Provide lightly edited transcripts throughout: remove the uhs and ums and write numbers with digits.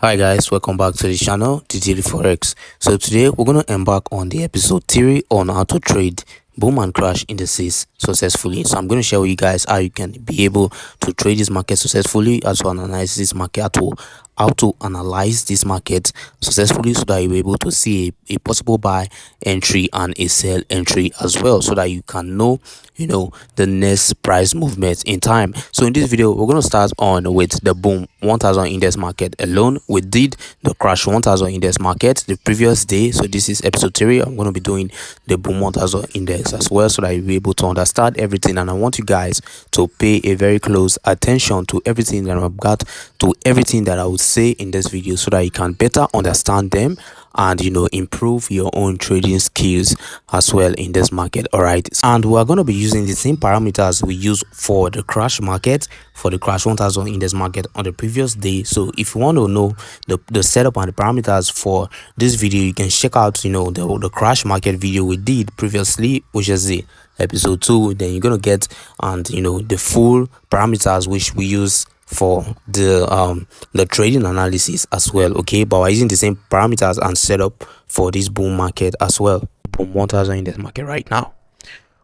Hi guys, welcome back to the channel, the Daily Forex. So today we're going to embark on the episode theory on how to trade boom and crash indices successfully. So I'm going to share with you guys how you can be able to trade this market successfully, as to analyze this market, how to analyze this market successfully, so that you're able to see a possible buy entry and a sell entry as well, so that you can know the next price movement in time. So in this video we're going to start on with the boom 1000 index market alone. We did the crash 1000 index market the previous day, so this is episode 3. I'm going to be doing the boom 1000 index as well, so that you'll be able to understand everything. And I want you guys to pay a very close attention to everything that I've got, to everything that I would say in this video, so that you can better understand them and improve your own trading skills as well in this market. All right, and we are going to be using the same parameters we use for the crash market, for the crash 1000 index market on the previous day. So if you want to know the setup and the parameters for this video, you can check out the crash market video we did previously, which is the episode 2. Then you're going to get the full parameters which we use for the trading analysis as well. Okay, but we're using the same parameters and setup for this boom market as well, boom 1000 index market. Right now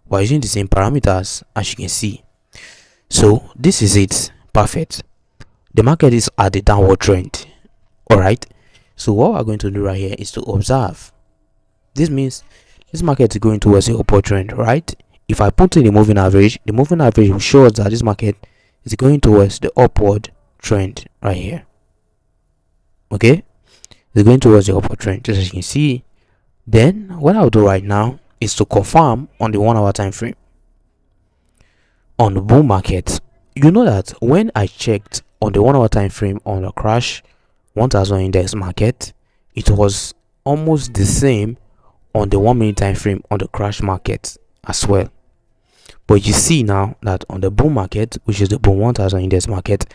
we're using the same parameters, as you can see. So this is it, perfect. The market is at the downward trend. All right, so what we're going to do right here is to observe. This means this market is going towards the upward trend, right? If I put in the moving average will show us that this market is going towards the upward trend right here. Okay, it's going towards the upward trend, just as you can see. Then what I'll do right now is to confirm on the 1 hour time frame on the bull market. You know that when I checked on the 1 hour time frame on the crash 1000 index market, it was almost the same on the 1 minute time frame on the crash market as well. But you see now that on the bull market, which is the boom 1000 index market,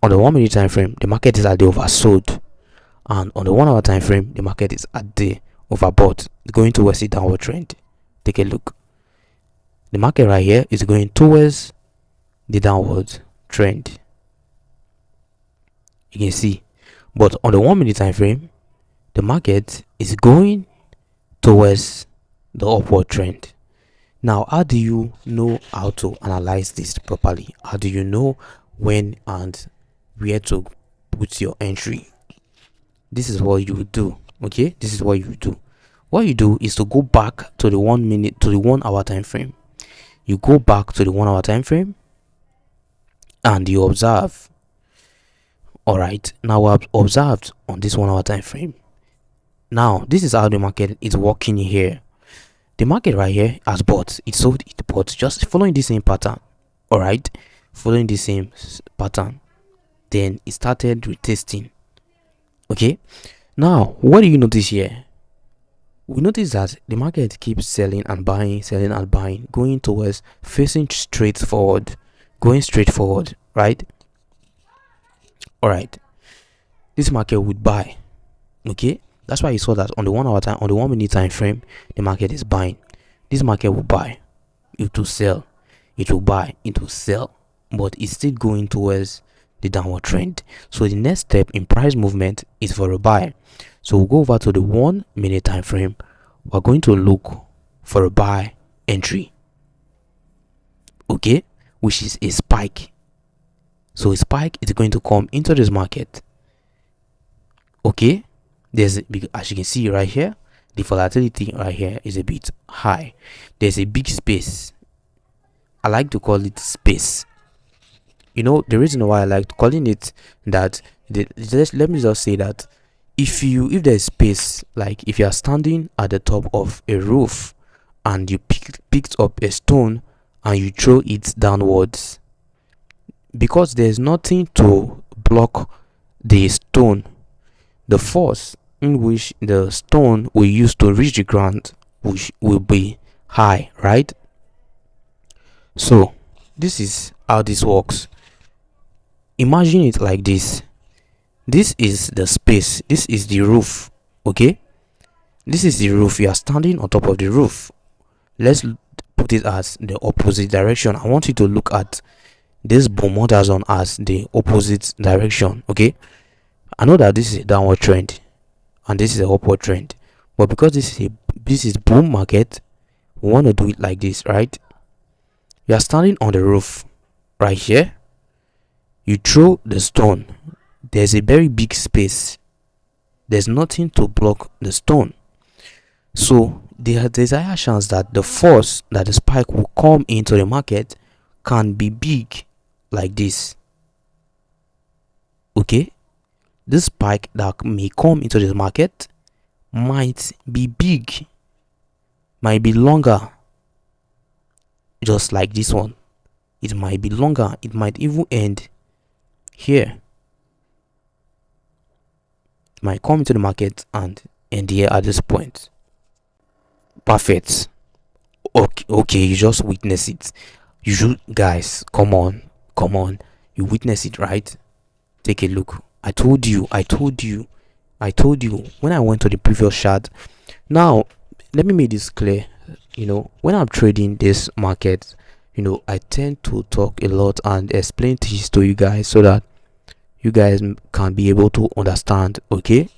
on the 1 minute time frame the market is at the oversold, and on the 1 hour time frame the market is at the overbought, going towards the downward trend. Take a look. The market right here is going towards the downward trend, you can see. But on the 1 minute time frame the market is going towards the upward trend. Now, how do you know how to analyze this properly? How do you know when and where to put your entry? This is what you do. Okay, this is what you do. What you do is to go back to the 1 minute to the 1 hour time frame. You go back to the 1 hour time frame and you observe. All right, now I've observed on this 1 hour time frame. Now this is how the market is working here. The market right here has bought, it sold, it bought, just following the same pattern. All right, following the same pattern. Then it started retesting. Okay, now what do you notice here? We notice that the market keeps selling and buying, going towards, facing straight forward, going straight forward, right? All right, this market would buy. Okay, that's why you saw that on the 1 hour time, on the 1 minute time frame, the market is buying. This market will buy, it will sell, it will buy, it will sell, but it's still going towards the downward trend. So the next step in price movement is for a buy. So we'll go over to the 1 minute time frame. We're going to look for a buy entry, okay, which is a spike. So a spike is going to come into this market. Okay, there's, as you can see right here, the volatility right here is a bit high. There's a big space. I like to call it space. The reason why I like calling it that, let me just say that if there's space, like if you are standing at the top of a roof and you picked up a stone and you throw it downwards, because there's nothing to block the stone, the force in which the stone will use to reach the ground which will be high, right? So this is how this works. Imagine it like this. This is the space, this is the roof. Okay, this is the roof. You are standing on top of the roof. Let's put it as the opposite direction. I want you to look at this boom 1000 as the opposite direction. Okay, I know that this is a downward trend and this is an upward trend, but because this is boom market, we want to do it like this, right? You are standing on the roof right here. You throw the stone. There's a very big space. There's nothing to block the stone. So there's a higher chance that the force that the spike will come into the market can be big like this. Okay, this spike that may come into the market might be big, might be longer, just like this one. It might be longer, it might even end here. It might come into the market and end here at this point. Perfect. Okay, you just witness it. You should, guys, come on, you witness it, right? Take a look. I told you when I went to the previous chart. Now let me make this clear. When I'm trading this market, I tend to talk a lot and explain things to you guys so that you guys can be able to understand. Okay,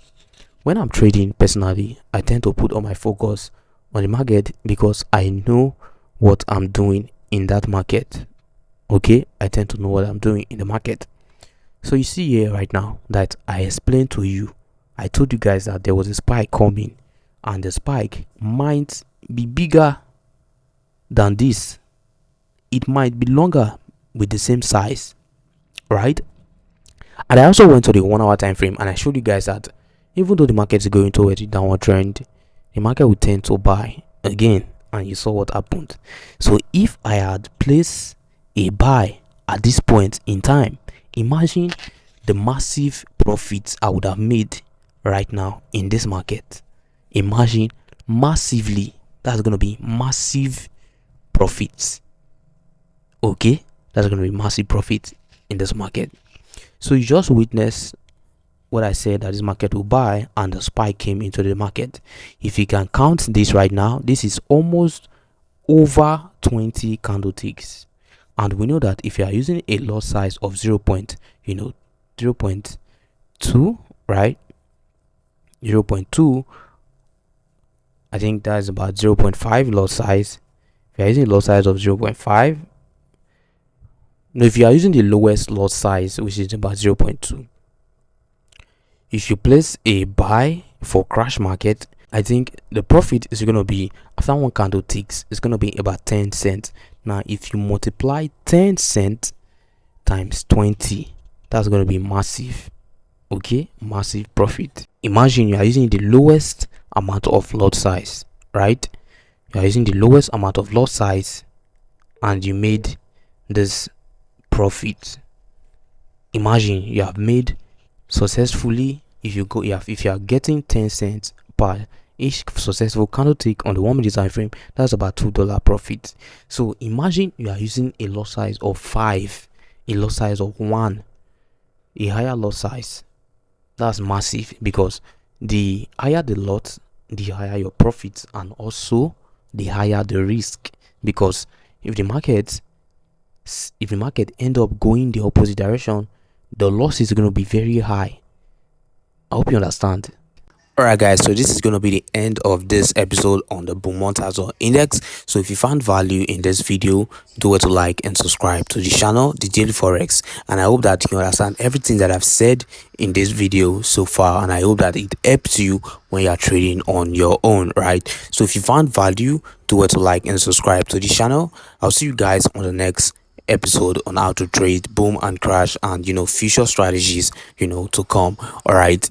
when I'm trading personally, I tend to put all my focus on the market because I know what I'm doing in that market. Okay, I tend to know what I'm doing in the market. So you see here right now that I explained to you, I told you guys that there was a spike coming and the spike might be bigger than this. It might be longer with the same size, right? And I also went to the 1 hour time frame and I showed you guys that even though the market is going towards a downward trend, the market will tend to buy again, and you saw what happened. So if I had placed a buy at this point in time, imagine the massive profits I would have made right now in this market. Imagine massively. That's going to be massive profits. Okay, that's going to be massive profit in this market. So you just witnessed what I said, that this market will buy and the spike came into the market. If you can count this right now, this is almost over 20 candlesticks. And we know that if you are using a lot size of 0.2, right? 0.2, I think that's about 0.5 lot size. If you are using a lot size of 0.5, no, if you are using the lowest lot size, which is about 0.2, if you place a buy for crash market, I think the profit is going to be, after one candle ticks, it's going to be about 10 cents. Now if you multiply 10 cents times 20, that's going to be massive. Okay, massive profit. Imagine you are using the lowest amount of lot size, right? You are using the lowest amount of lot size and you made this profit. Imagine you have made successfully, if you are getting 10 cents per each successful candle tick on the 1 minute time frame, that's about $2 profit. So imagine you are using a lot size of 5, a lot size of 1, a higher lot size. That's massive, because the higher the lot, the higher your profits, and also the higher the risk. Because if the market end up going the opposite direction, the loss is going to be very high. I hope you understand. Alright guys, so this is going to be the end of this episode on the Beaumont Hazard Index. So if you found value in this video, do it to like and subscribe to the channel, the Daily Forex. And I hope that you understand everything that I've said in this video so far, and I hope that it helps you when you are trading on your own, right? So if you found value, do it to like and subscribe to the channel. I'll see you guys on the next episode on how to trade boom and crash and future strategies to come. All right.